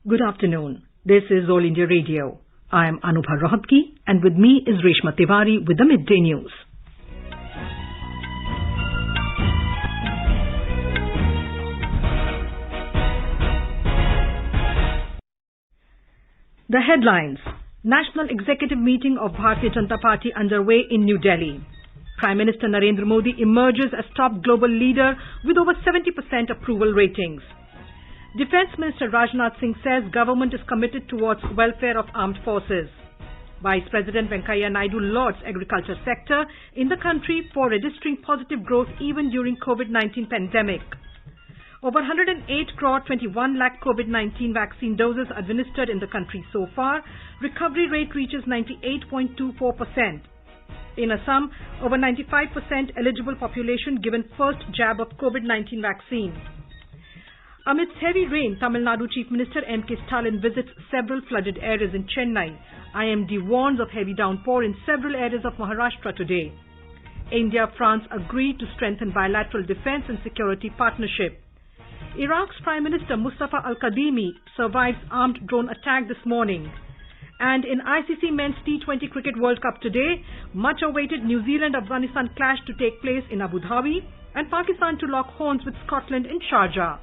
Good afternoon. This is All India Radio. I am Anubha Rohatgi and with me is Reshma Tiwari with the Midday News. The headlines. National Executive Meeting of Bharatiya Janata Party underway in New Delhi. Prime Minister Narendra Modi emerges as top global leader with over 70% approval ratings. Defence Minister Rajnath Singh says government is committed towards welfare of armed forces. Vice President Venkaiah Naidu lauds agriculture sector in the country for registering positive growth even during COVID-19 pandemic. Over 108 crore 21 lakh COVID-19 vaccine doses administered in the country so far. Recovery rate reaches 98.24%. In Assam, over 95% eligible population given first jab of COVID-19 vaccine. Amidst heavy rain, Tamil Nadu Chief Minister M.K. Stalin visits several flooded areas in Chennai. IMD warns of heavy downpour in several areas of Maharashtra today. India-France agreed to strengthen bilateral defence and security partnership. Iraq's Prime Minister Mustafa al-Kadhimi survives armed drone attack this morning. And in ICC Men's T20 Cricket World Cup today, much-awaited New Zealand-Afghanistan clash to take place in Abu Dhabi and Pakistan to lock horns with Scotland in Sharjah.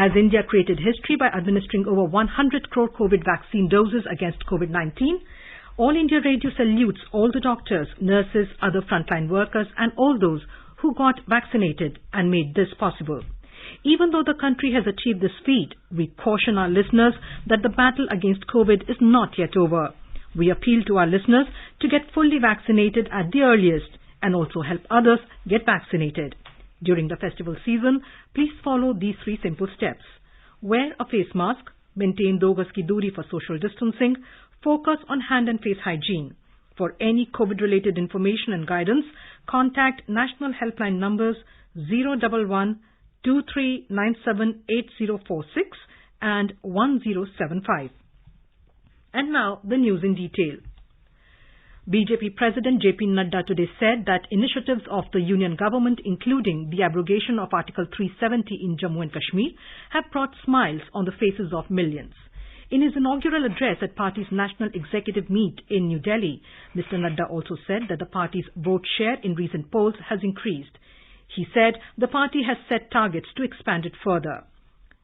As India created history by administering over 100 crore COVID vaccine doses against COVID-19, All India Radio salutes all the doctors, nurses, other frontline workers and all those who got vaccinated and made this possible. Even though the country has achieved this feat, we caution our listeners that the battle against COVID is not yet over. We appeal to our listeners to get fully vaccinated at the earliest and also help others get vaccinated. During the festival season, please follow these 3 simple steps. Wear a face mask, maintain 2 gaz ki doori for social distancing, focus on hand and face hygiene. For any COVID-related information and guidance, contact national helpline numbers 011 2397 8046 and 1075. And now the news in detail. BJP President JP Nadda today said that initiatives of the Union government, including the abrogation of Article 370 in Jammu and Kashmir, have brought smiles on the faces of millions. In his inaugural address at party's National Executive Meet in New Delhi, Mr. Nadda also said that the party's vote share in recent polls has increased. He said the party has set targets to expand it further.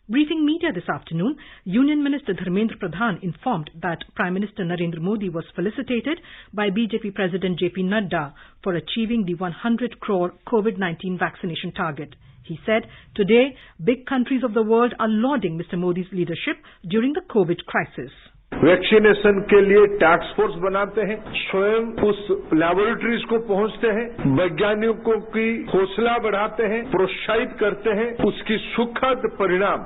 Briefing media this afternoon, Union Minister Dharmendra Pradhan informed that Prime Minister Narendra Modi was felicitated by BJP President JP Nadda for achieving the 100 crore COVID-19 vaccination target. He said, today, big countries of the world are lauding Mr. Modi's leadership during the COVID crisis. Vaccination के लिए task force बनाते हैं, स्वयं उस laboratories को पहुंचते हैं, वैज्ञानिकों की हौसला बढ़ाते हैं, प्रोत्साहित करते हैं, उसकी सुखद परिणाम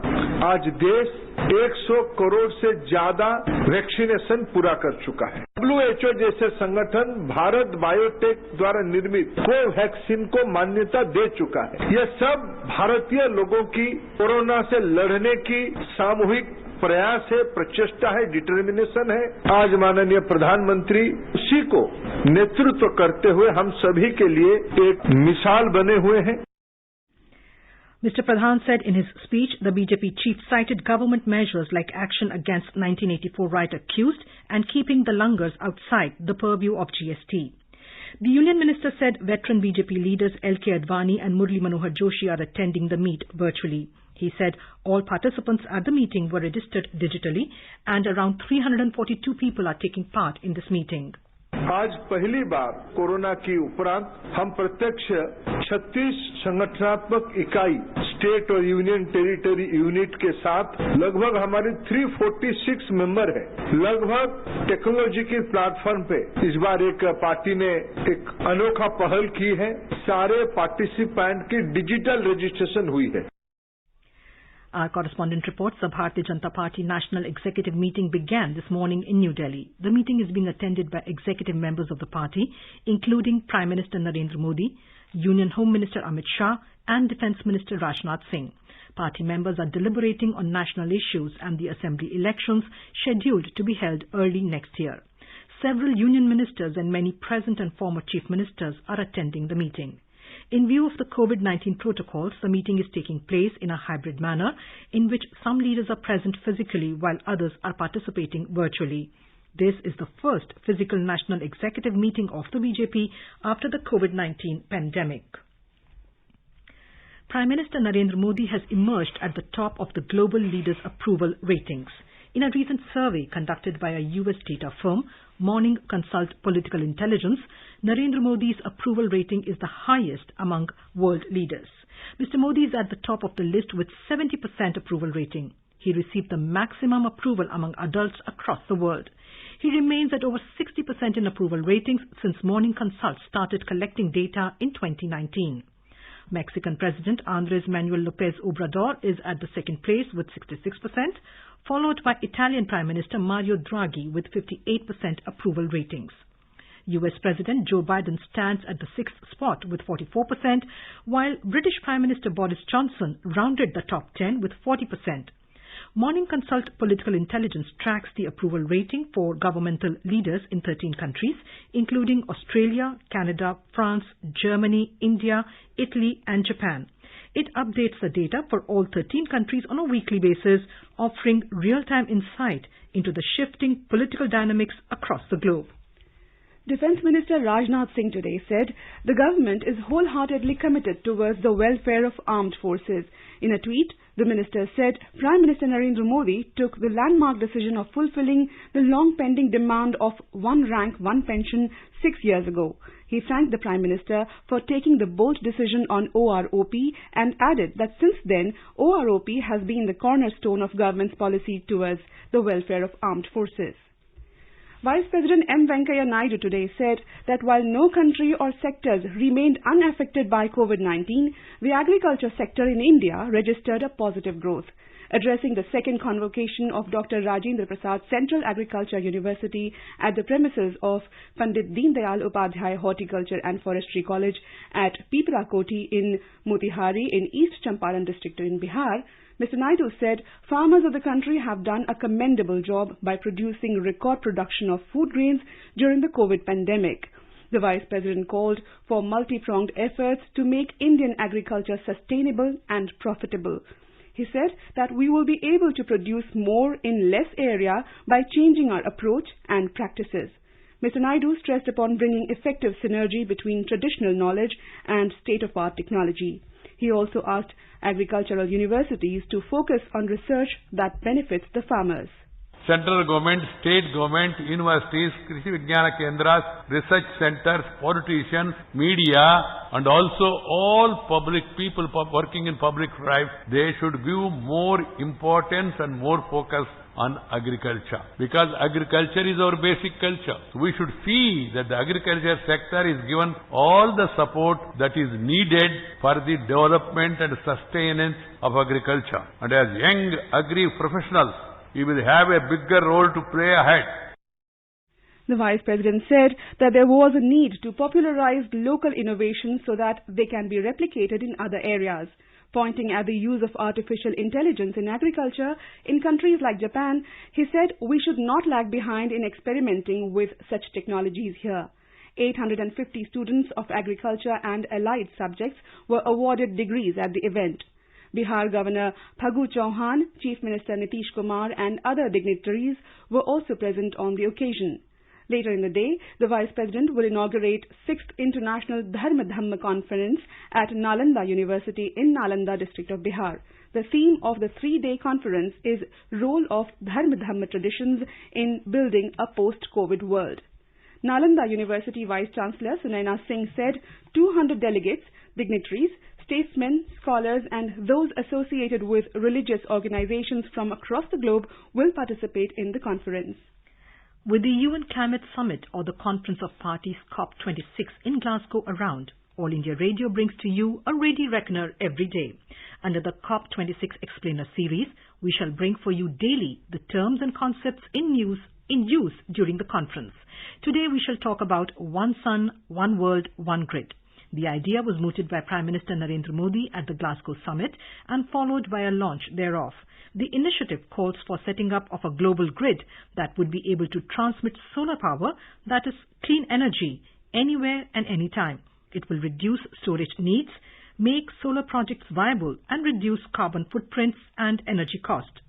आज देश 100 करोड़ से ज्यादा वैक्सीनेशन पूरा कर चुका है। WHO जैसे संगठन भारत बायोटेक द्वारा निर्मित कोवैक्सीन को मान्यता दे चुका है। यह सब भारतीय लोगों की कोरोना से लड़ने की सामूहिक प्रयास है, प्रचेष्टा है, डिटर्मिनेशन है। आज माननीय प्रधानमंत्री उसी को नेतृत्व करते हुए हम सभी के लिए एक मिसाल बने हुए हैं। Mr. Pradhan said in his speech the BJP chief cited government measures like action against 1984 riot accused and keeping the langars outside the purview of GST. The Union Minister said veteran BJP leaders L.K. Advani and Murli Manohar Joshi are attending the meet virtually. He said all participants at the meeting were registered digitally and around 342 people are taking part in this meeting. आज पहली बार corona की उपरांत हम प्रत्यक्ष 36 संगठनात्मक इकाई state और union territory unit के साथ लगभग हमारे 346 मेंबर है। लगभग टेक्नोलॉजी के प्लेटफॉर्म पे इस बार एक पार्टी ने एक अनोखा पहल की है। सारे पार्टिसिपेंट की डिजिटल रजिस्ट्रेशन हुई है। Our correspondent reports the Bharatiya Janata Party National Executive Meeting began this morning in New Delhi. The meeting is being attended by executive members of the party, including Prime Minister Narendra Modi, Union Home Minister Amit Shah and Defence Minister Rajnath Singh. Party members are deliberating on national issues and the assembly elections scheduled to be held early next year. Several union ministers and many present and former chief ministers are attending the meeting. In view of the COVID-19 protocols, the meeting is taking place in a hybrid manner in which some leaders are present physically while others are participating virtually. This is the first physical national executive meeting of the BJP after the COVID-19 pandemic. Prime Minister Narendra Modi has emerged at the top of the global leaders' approval ratings. In a recent survey conducted by a US data firm, Morning Consult Political Intelligence, Narendra Modi's approval rating is the highest among world leaders. Mr. Modi is at the top of the list with 70% approval rating. He received the maximum approval among adults across the world. He remains at over 60% in approval ratings since Morning Consult started collecting data in 2019. Mexican President Andrés Manuel López Obrador is at the second place with 66%, followed by Italian Prime Minister Mario Draghi with 58% approval ratings. US President Joe Biden stands at the sixth spot with 44%, while British Prime Minister Boris Johnson rounded the top 10 with 40%. Morning Consult Political Intelligence tracks the approval rating for governmental leaders in 13 countries, including Australia, Canada, France, Germany, India, Italy and Japan. It updates the data for all 13 countries on a weekly basis, offering real-time insight into the shifting political dynamics across the globe. Defence Minister Rajnath Singh today said the government is wholeheartedly committed towards the welfare of armed forces. In a tweet, the minister said Prime Minister Narendra Modi took the landmark decision of fulfilling the long-pending demand of one rank, one pension 6 years ago. He thanked the Prime Minister for taking the bold decision on OROP and added that since then, OROP has been the cornerstone of government's policy towards the welfare of armed forces. Vice President M. Venkaiah Naidu today said that while no country or sectors remained unaffected by COVID-19, the agriculture sector in India registered a positive growth. Addressing the second convocation of Dr. Rajendra Prasad Central Agriculture University at the premises of Pandit Deen Dayal Upadhyay Horticulture and Forestry College at Piparakoti in Motihari in East Champaran district in Bihar, Mr. Naidu said farmers of the country have done a commendable job by producing record production of food grains during the COVID pandemic. The Vice President called for multi-pronged efforts to make Indian agriculture sustainable and profitable. He said that we will be able to produce more in less area by changing our approach and practices. Mr. Naidu stressed upon bringing effective synergy between traditional knowledge and state-of-art technology. He also asked agricultural universities to focus on research that benefits the farmers. Central government, state government, universities, Krishi Vijnana Kendras, research centers, politicians, media and also all public people working in public life, they should give more importance and more focus on agriculture. Because agriculture is our basic culture. So we should see that the agriculture sector is given all the support that is needed for the development and sustenance of agriculture. And as young agri-professionals, we will have a bigger role to play ahead. The Vice President said that there was a need to popularize local innovations so that they can be replicated in other areas. Pointing at the use of artificial intelligence in agriculture in countries like Japan, he said we should not lag behind in experimenting with such technologies here. 850 students of agriculture and allied subjects were awarded degrees at the event. Bihar Governor Phagu Chauhan, Chief Minister Nitish Kumar and other dignitaries were also present on the occasion. Later in the day, the Vice President will inaugurate 6th International Dharma Dhamma Conference at Nalanda University in Nalanda district of Bihar. The theme of the 3-day conference is Role of Dharma Dhamma Traditions in Building a Post-COVID World. Nalanda University Vice Chancellor Sunaina Singh said 200 delegates, dignitaries, statesmen, scholars and those associated with religious organizations from across the globe will participate in the conference. With the UN Climate Summit or the Conference of Parties COP26 in Glasgow around, All India Radio brings to you a Radio Reckoner every day. Under the COP26 Explainer series, we shall bring for you daily the terms and concepts in use during the conference. Today we shall talk about One Sun, One World, One Grid. The idea was mooted by Prime Minister Narendra Modi at the Glasgow Summit and followed by a launch thereof. The initiative calls for setting up of a global grid that would be able to transmit solar power, that is clean energy, anywhere and anytime. It will reduce storage needs, make solar projects viable, and reduce carbon footprints and energy cost.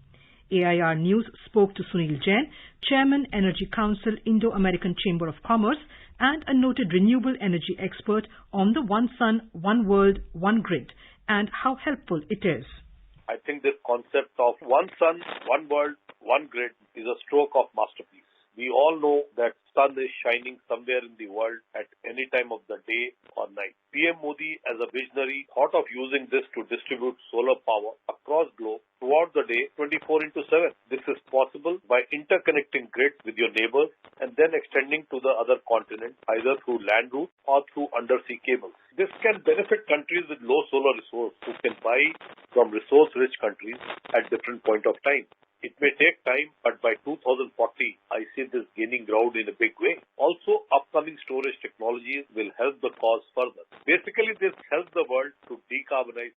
AIR News spoke to Sunil Jain, Chairman, Energy Council, Indo-American Chamber of Commerce, and a noted renewable energy expert on the One Sun, One World, One Grid, and how helpful it is. I think this concept of One Sun, One World, One Grid is a stroke of masterpiece. We all know that sun is shining somewhere in the world at any time of the day or night. PM Modi, as a visionary, thought of using this to distribute solar power across globe throughout the day, 24/7. This is possible by interconnecting grid with your neighbors and then extending to the other continent, either through land route or through undersea cables. This can benefit countries with low solar resource who can buy from resource-rich countries at different point of time. It may take time, but by 2040, I see this gaining ground in a big way. Also, upcoming storage technologies will help the cause further. Basically, this helps the world to decarbonize.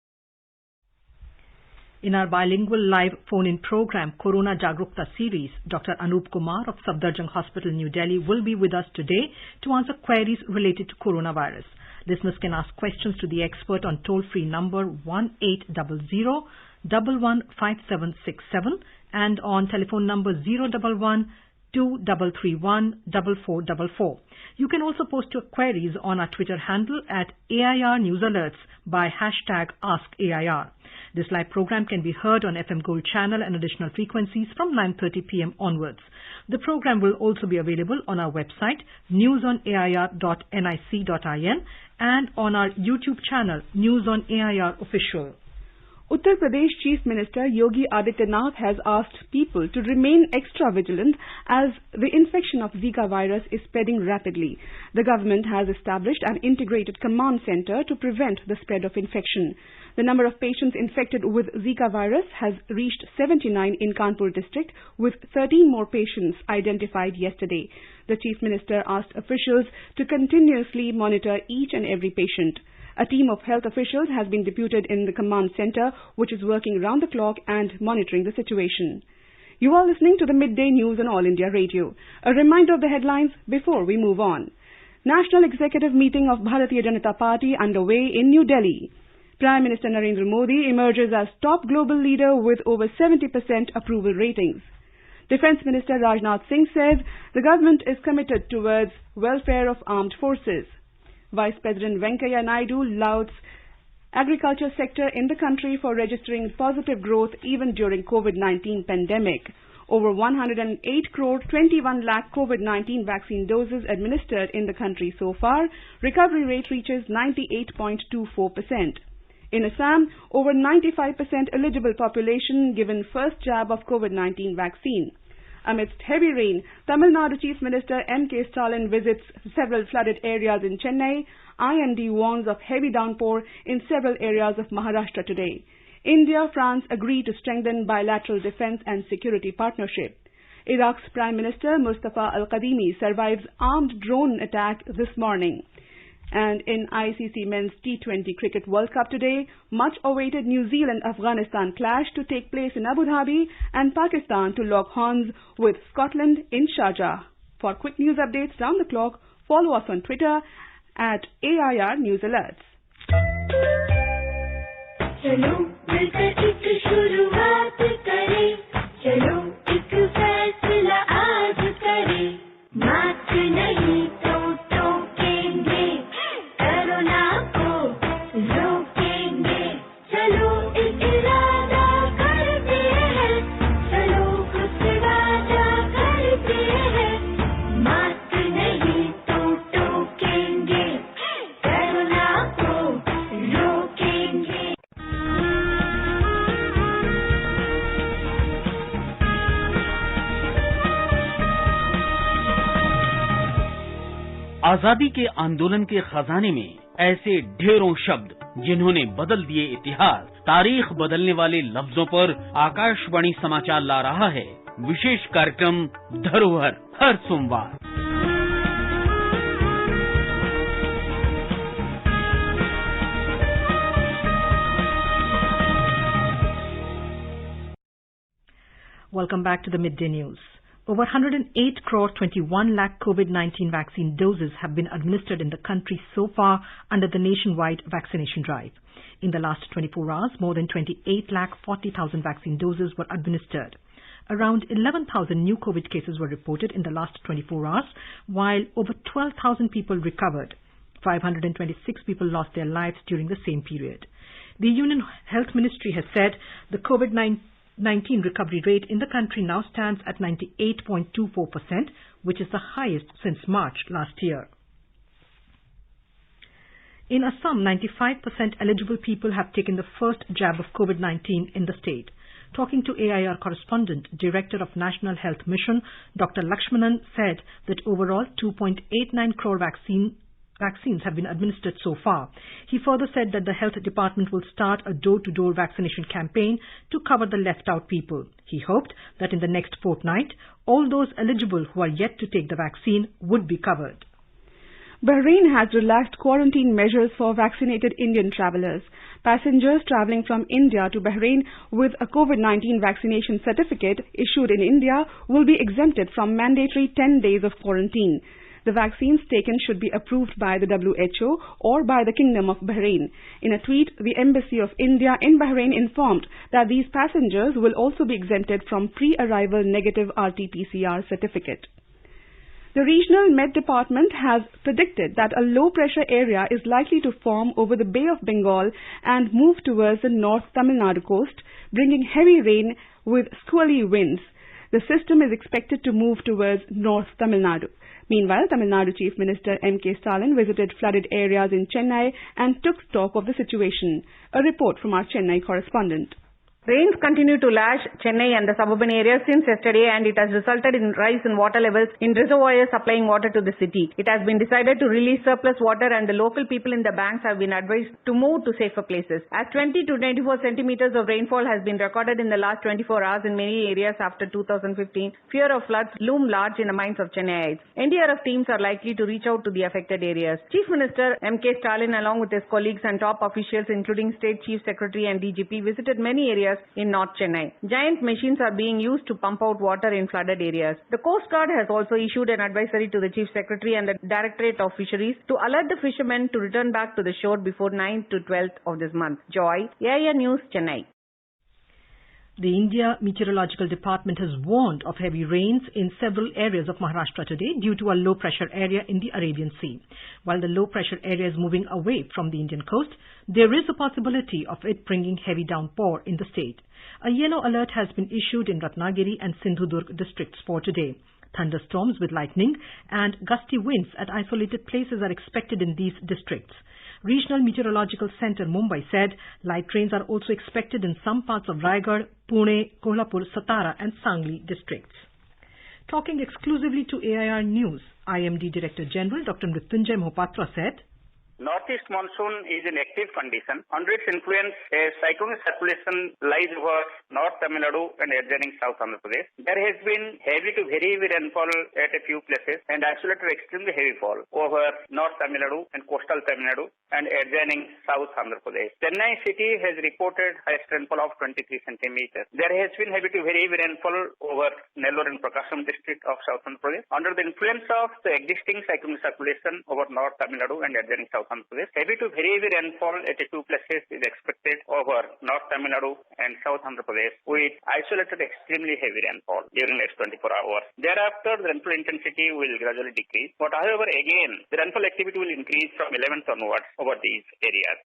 In our bilingual live phone-in program, Corona Jagrukta series, Dr. Anup Kumar of Safdarjung Hospital, New Delhi, will be with us today to answer queries related to coronavirus. Listeners can ask questions to the expert on toll-free number 1800-115767 and on telephone number 011-2331-4444. You can also post your queries on our Twitter handle at AIR News Alerts by hashtag AskAIR. This live program can be heard on FM Gold channel and additional frequencies from 9:30 p.m. onwards. The program will also be available on our website, newsonair.nic.in, and on our YouTube channel, News on AIR Official. Uttar Pradesh Chief Minister Yogi Adityanath has asked people to remain extra vigilant as the infection of Zika virus is spreading rapidly. The government has established an integrated command center to prevent the spread of infection. The number of patients infected with Zika virus has reached 79 in Kanpur district, with 13 more patients identified yesterday. The Chief Minister asked officials to continuously monitor each and every patient. A team of health officials has been deputed in the command center, which is working round the clock and monitoring the situation. You are listening to the Midday News on All India Radio. A reminder of the headlines before we move on. National Executive Meeting of Bharatiya Janata Party underway in New Delhi. Prime Minister Narendra Modi emerges as top global leader with over 70% approval ratings. Defence Minister Rajnath Singh says the government is committed towards welfare of armed forces. Vice President Venkaiah Naidu lauds agriculture sector in the country for registering positive growth even during COVID-19 pandemic. Over 108 crore 21 lakh COVID-19 vaccine doses administered in the country so far. Recovery rate reaches 98.24%. In Assam, over 95% eligible population given first jab of COVID-19 vaccine. Amidst heavy rain, Tamil Nadu Chief Minister M.K. Stalin visits several flooded areas in Chennai. IMD warns of heavy downpour in several areas of Maharashtra today. India, France agree to strengthen bilateral defense and security partnership. Iraq's Prime Minister Mustafa al-Kadhimi survives armed drone attack this morning. And in ICC Men's T20 Cricket World Cup today, much-awaited New Zealand-Afghanistan clash to take place in Abu Dhabi and Pakistan to lock horns with Scotland in Sharjah. For quick news updates round the clock, follow us on Twitter at AIR News Alerts. चलो मिलकर एक शुरुआत करें, चलो एक फैसला आज करें, मास्क नहीं तो टोकेंगे, कोरोना को रोकेंगे, चलो एक इरादा करते हैं, चलो कुछ वादा करते हैं, मास्क नहीं तो टोकेंगे, कोरोना को रोकेंगे. आजादी के आंदोलन के खजाने में ऐसे ढेरों शब्द जिन्होंने बदल दिए इतिहास, तारीख बदलने वाले लफ्जों पर आकाशवाणी समाचार ला रहा है विशेष कार्यक्रम धरोहर हर सोमवार. Welcome back to the Midday News. Over 108 crore 21 lakh COVID-19 vaccine doses have been administered in the country so far under the nationwide vaccination drive. In the last 24 hours, more than 28 lakh 40,000 vaccine doses were administered. Around 11,000 new COVID cases were reported in the last 24 hours, while over 12,000 people recovered. 526 people lost their lives during the same period. The Union Health Ministry has said the COVID-19 recovery rate in the country now stands at 98.24%, which is the highest since March last year. In Assam, 95% eligible people have taken the first jab of COVID-19 in the state. Talking to AIR correspondent, Director of National Health Mission, Dr. Lakshmanan said that overall 2.89 crore vaccines have been administered so far. He further said that the health department will start a door-to-door vaccination campaign to cover the left-out people. He hoped that in the next fortnight, all those eligible who are yet to take the vaccine would be covered. Bahrain has relaxed quarantine measures for vaccinated Indian travellers. Passengers travelling from India to Bahrain with a COVID-19 vaccination certificate issued in India will be exempted from mandatory 10 days of quarantine. The vaccines taken should be approved by the WHO or by the Kingdom of Bahrain. In a tweet, the Embassy of India in Bahrain informed that these passengers will also be exempted from pre-arrival negative RT-PCR certificate. The regional Met Department has predicted that a low-pressure area is likely to form over the Bay of Bengal and move towards the North Tamil Nadu coast, bringing heavy rain with squally winds. The system is expected to move towards North Tamil Nadu. Meanwhile, Tamil Nadu Chief Minister M.K. Stalin visited flooded areas in Chennai and took stock of the situation. A report from our Chennai correspondent. Rains continue to lash Chennai and the suburban areas since yesterday, and it has resulted in rise in water levels in reservoirs supplying water to the city. It has been decided to release surplus water, and the local people in the banks have been advised to move to safer places. As 20 to 24 centimeters of rainfall has been recorded in the last 24 hours in many areas after 2015, fear of floods loom large in the minds of Chennaites. NDRF teams are likely to reach out to the affected areas. Chief Minister M.K. Stalin, along with his colleagues and top officials including State Chief Secretary and DGP, visited many areas in North Chennai. Giant machines are being used to pump out water in flooded areas. The Coast Guard has also issued an advisory to the Chief Secretary and the Directorate of Fisheries to alert the fishermen to return back to the shore before 9th to 12th of this month. Joy, AIR News, Chennai. The India Meteorological Department has warned of heavy rains in several areas of Maharashtra today due to a low-pressure area in the Arabian Sea. While the low-pressure area is moving away from the Indian coast, there is a possibility of it bringing heavy downpour in the state. A yellow alert has been issued in Ratnagiri and Sindhudurg districts for today. Thunderstorms with lightning and gusty winds at isolated places are expected in these districts. Regional Meteorological Center Mumbai said light rains are also expected in some parts of Raigad, Pune, Kolhapur, Satara and Sangli districts. Talking exclusively to AIR News, IMD Director General Dr. Mrityunjay Mohapatra said, Northeast monsoon is in active condition. Under its influence, a cyclonic circulation lies over North Tamil Nadu and adjoining South Andhra Pradesh. There has been heavy to very heavy rainfall at a few places and isolated extremely heavy fall over North Tamil Nadu and coastal Tamil Nadu and adjoining South Andhra Pradesh. Chennai city has reported highest rainfall of 23 centimeters. There has been heavy to very heavy rainfall over Nellore and Prakasam district of South Andhra Pradesh. Under the influence of the existing cyclonic circulation over North Tamil Nadu and adjoining South Andhra Pradesh, heavy to very heavy rainfall at a few places is expected over North Tamil Nadu and South Andhra Pradesh with isolated extremely heavy rainfall during the next 24 hours. Thereafter, the rainfall intensity will gradually decrease. But however, again, the rainfall activity will increase from 11th onwards over these areas.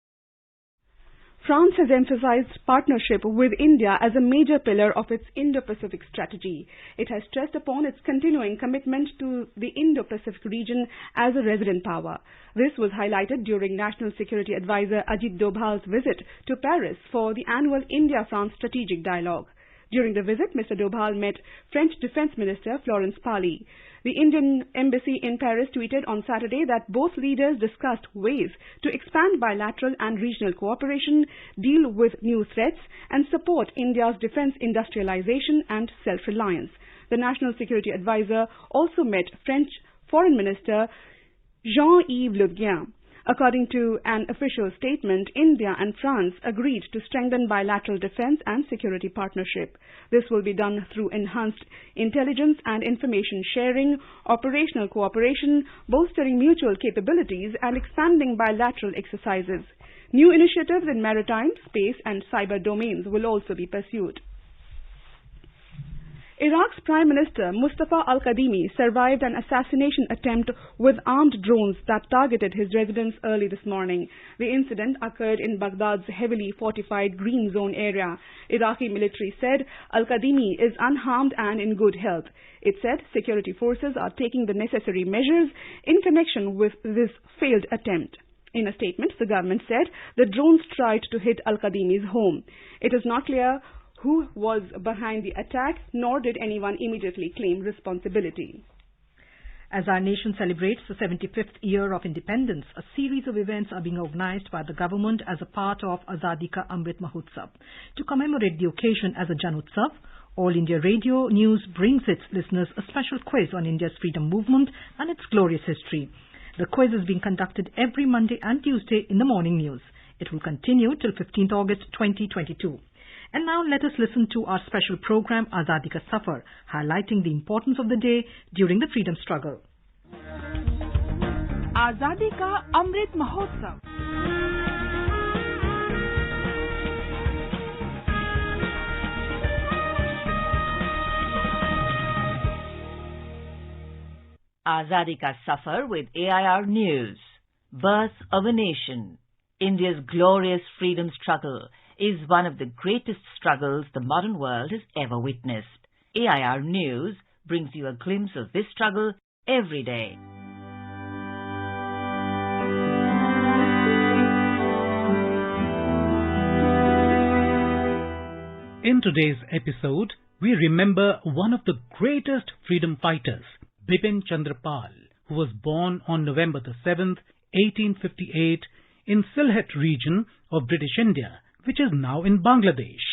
France has emphasized partnership with India as a major pillar of its Indo-Pacific strategy. It has stressed upon its continuing commitment to the Indo-Pacific region as a resident power. This was highlighted during National Security Advisor Ajit Dobhal's visit to Paris for the annual India-France Strategic Dialogue. During the visit, Mr. Dobhal met French Defense Minister Florence Pagny. The Indian Embassy in Paris tweeted on Saturday that both leaders discussed ways to expand bilateral and regional cooperation, deal with new threats, and support India's defense industrialization and self-reliance. The National Security Advisor also met French Foreign Minister Jean-Yves Le Drian. According to an official statement, India and France agreed to strengthen bilateral defense and security partnership. This will be done through enhanced intelligence and information sharing, operational cooperation, bolstering mutual capabilities, and expanding bilateral exercises. New initiatives in maritime, space, and cyber domains will also be pursued. Iraq's Prime Minister Mustafa al-Kadhimi survived an assassination attempt with armed drones that targeted his residence early this morning. The incident occurred in Baghdad's heavily fortified Green Zone area. Iraqi military said al-Kadhimi is unharmed and in good health. It said security forces are taking the necessary measures in connection with this failed attempt. In a statement, the government said the drones tried to hit al-Kadhimi's home. It is not clear who was behind the attack, nor did anyone immediately claim responsibility. As our nation celebrates the 75th year of independence, a series of events are being organized by the government as a part of Azadi Ka Amrit Mahotsav. To commemorate the occasion as a Janotsav, All India Radio News brings its listeners a special quiz on India's freedom movement and its glorious history. The quiz is being conducted every Monday and Tuesday in the morning news. It will continue till 15th August 2022. And now let us listen to our special program Azadi Ka Safar, highlighting the importance of the day during the freedom struggle. Azadi Ka Amrit Mahotsav. Azadi Ka Safar with AIR News. Birth of a Nation. India's glorious freedom struggle is one of the greatest struggles the modern world has ever witnessed. AIR News brings you a glimpse of this struggle every day. In today's episode, we remember one of the greatest freedom fighters, Bipin Chandra Pal, who was born on November the 7th, 1858 in Sylhet region of British India, which is now in Bangladesh.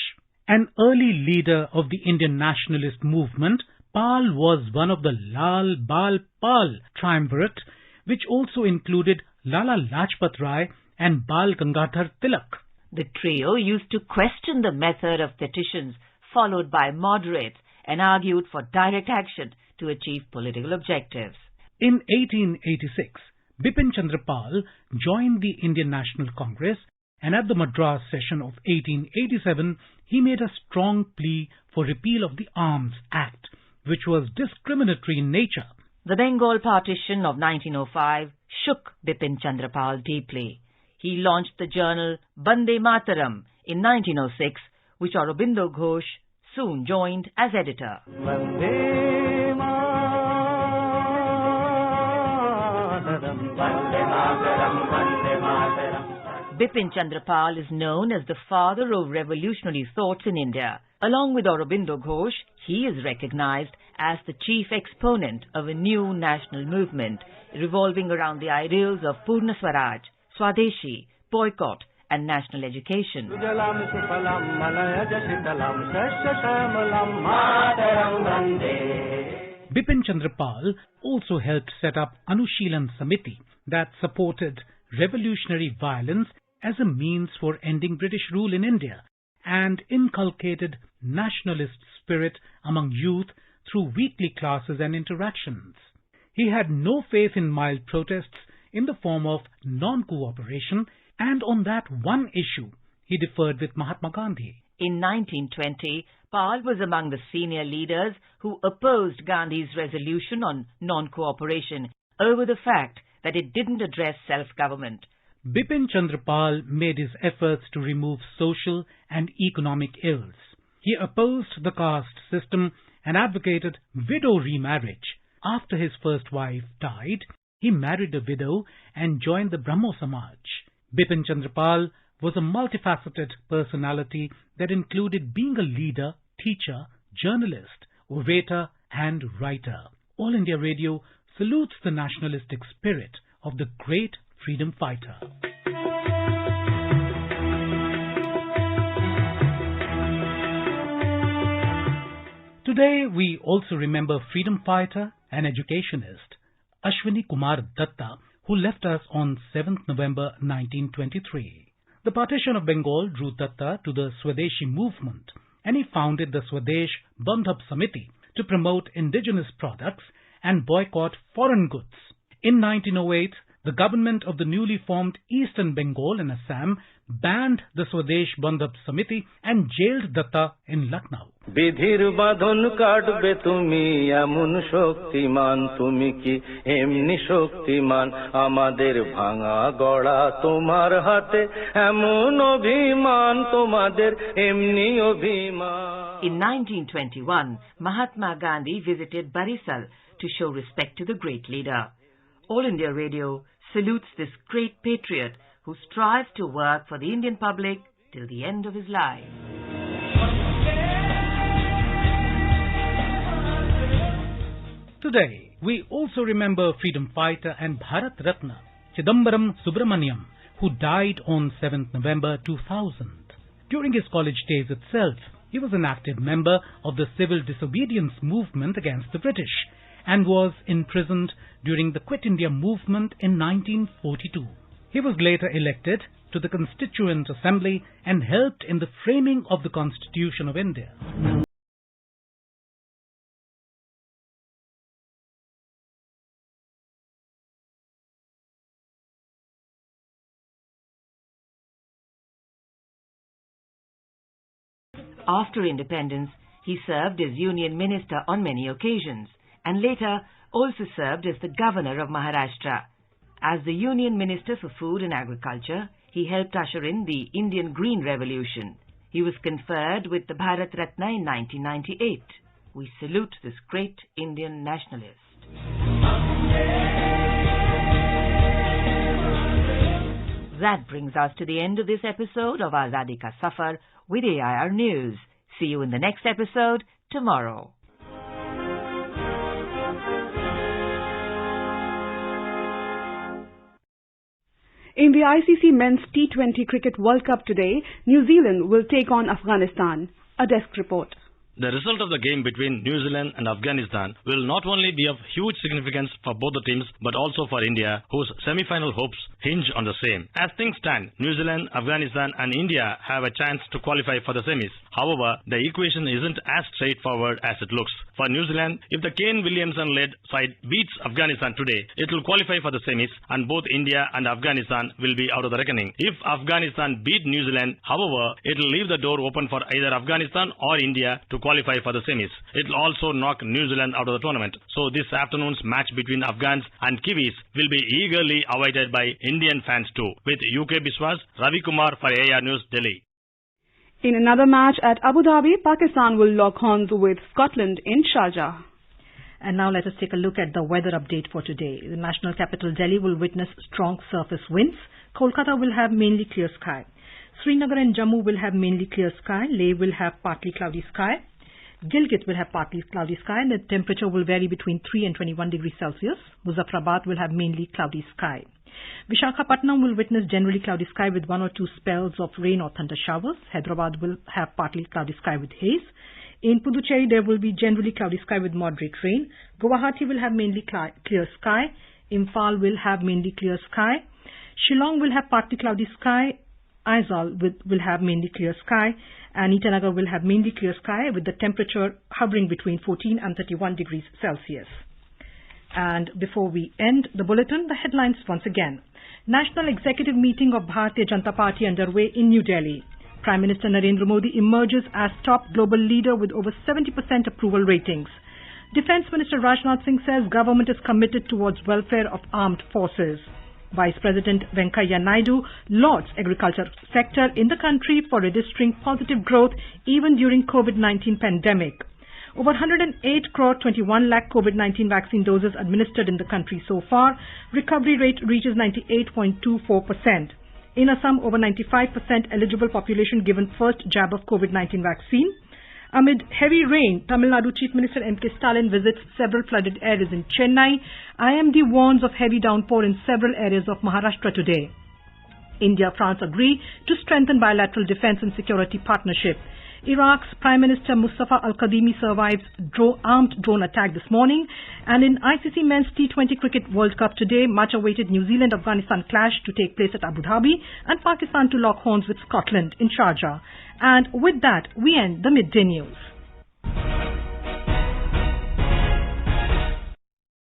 An early leader of the Indian nationalist movement, Pal was one of the Lal Bal Pal triumvirate, which also included Lala Lajpat Rai and Bal Gangadhar Tilak. The trio used to question the method of petitions followed by moderates and argued for direct action to achieve political objectives. In 1886, Bipin Chandra Pal joined the Indian National Congress, and at the Madras session of 1887, he made a strong plea for repeal of the Arms Act, which was discriminatory in nature. The Bengal partition of 1905 shook Bipin Chandra Pal deeply. He launched the journal Bande Mataram in 1906, which Aurobindo Ghosh soon joined as editor. Bipin Chandra Pal is known as the father of revolutionary thoughts in India. Along with Aurobindo Ghosh, he is recognized as the chief exponent of a new national movement revolving around the ideals of Purna Swaraj, Swadeshi, boycott and national education. Bipin Chandra Pal also helped set up Anushilan Samiti that supported revolutionary violence as a means for ending British rule in India and inculcated nationalist spirit among youth through weekly classes and interactions. He had no faith in mild protests in the form of non-cooperation, and on that one issue, he differed with Mahatma Gandhi. In 1920, Pal was among the senior leaders who opposed Gandhi's resolution on non-cooperation over the fact that it didn't address self-government. Bipin Chandra Pal made his efforts to remove social and economic ills. He opposed the caste system and advocated widow remarriage. After his first wife died, he married a widow and joined the Brahmo Samaj. Bipin Chandra Pal was a multifaceted personality that included being a leader, teacher, journalist, orator, and writer. All India Radio salutes the nationalistic spirit of the great freedom fighter. Today we also remember freedom fighter and educationist Ashwini Kumar Datta, who left us on 7th November 1923. The partition of Bengal drew Datta to the Swadeshi movement, and he founded the Swadesh Bandhab Samiti to promote indigenous products and boycott foreign goods. In 1908, the government of the newly formed Eastern Bengal and Assam banned the Swadesh Bandhab Samiti and jailed Datta in Lucknow. বিধির বাঁধন কাটবে তুমি এমন শক্তিমান তুমি কি এমনি শক্তিমান আমাদের ভাঙা গড়া তোমার হাতে এমন অভিমান তোমাদের এমনি অভিমান. In 1921, Mahatma Gandhi visited Barisal to show respect to the great leader. All India Radio salutes this great patriot who strives to work for the Indian public till the end of his life. Today, we also remember freedom fighter and Bharat Ratna Chidambaram Subramaniam, who died on 7th November 2000. During his college days itself, he was an active member of the civil disobedience movement against the British and was imprisoned during the Quit India movement in 1942. He was later elected to the Constituent Assembly and helped in the framing of the Constitution of India. After independence, he served as Union Minister on many occasions and later also served as the Governor of Maharashtra. As the Union Minister for Food and Agriculture, he helped usher in the Indian Green Revolution. He was conferred with the Bharat Ratna in 1998. We salute this great Indian nationalist. That brings us to the end of this episode of Azadi Ka Safar with AIR News. See you in the next episode tomorrow. In the ICC Men's T20 Cricket World Cup today, New Zealand will take on Afghanistan. A desk report. The result of the game between New Zealand and Afghanistan will not only be of huge significance for both the teams but also for India, whose semi-final hopes hinge on the same. As things stand, New Zealand, Afghanistan and India have a chance to qualify for the semis. However, the equation isn't as straightforward as it looks. For New Zealand, if the Kane Williamson-led side beats Afghanistan today, it will qualify for the semis and both India and Afghanistan will be out of the reckoning. If Afghanistan beat New Zealand, however, it will leave the door open for either Afghanistan or India to qualify for the semis. It will also knock New Zealand out of the tournament. So this afternoon's match between Afghans and Kiwis will be eagerly awaited by Indian fans too. With UK Biswas, Ravi Kumar for AIR News, Delhi. In another match at Abu Dhabi, Pakistan will lock horns with Scotland in Sharjah. And now let us take a look at the weather update for today. The national capital Delhi will witness strong surface winds. Kolkata will have mainly clear sky. Srinagar and Jammu will have mainly clear sky. Leh will have partly cloudy sky. Gilgit will have partly cloudy sky and the temperature will vary between 3 and 21 degrees Celsius. Muzaffarabad will have mainly cloudy sky. Visakhapatnam will witness generally cloudy sky with 1 or 2 spells of rain or thunder showers. Hyderabad will have partly cloudy sky with haze. In Puducherry, there will be generally cloudy sky with moderate rain. Guwahati will have mainly clear sky. Imphal will have mainly clear sky. Shillong will have partly cloudy sky. Aizawl will have mainly clear sky. And Itanagar will have mainly clear sky with the temperature hovering between 14 and 31 degrees Celsius. And before we end the bulletin, the headlines once again. National Executive Meeting of Bharatiya Janata Party underway in New Delhi. Prime Minister Narendra Modi emerges as top global leader with over 70% approval ratings. Defence Minister Rajnath Singh says government is committed towards welfare of armed forces. Vice President Venkaiah Naidu lauds agriculture sector in the country for registering positive growth even during COVID-19 pandemic. Over 108 crore 21 lakh COVID-19 vaccine doses administered in the country so far. Recovery rate reaches 98.24%. In Assam, over 95% eligible population given first jab of COVID-19 vaccine. Amid heavy rain, Tamil Nadu Chief Minister M.K. Stalin visits several flooded areas in Chennai. IMD warns of heavy downpour in several areas of Maharashtra today. India-France agree to strengthen bilateral defence and security partnership. Iraq's Prime Minister Mustafa al-Kadhimi survives armed drone attack this morning. And in ICC Men's T20 Cricket World Cup today, much awaited New Zealand-Afghanistan clash to take place at Abu Dhabi, and Pakistan to lock horns with Scotland in Sharjah. And with that, we end the Midday News.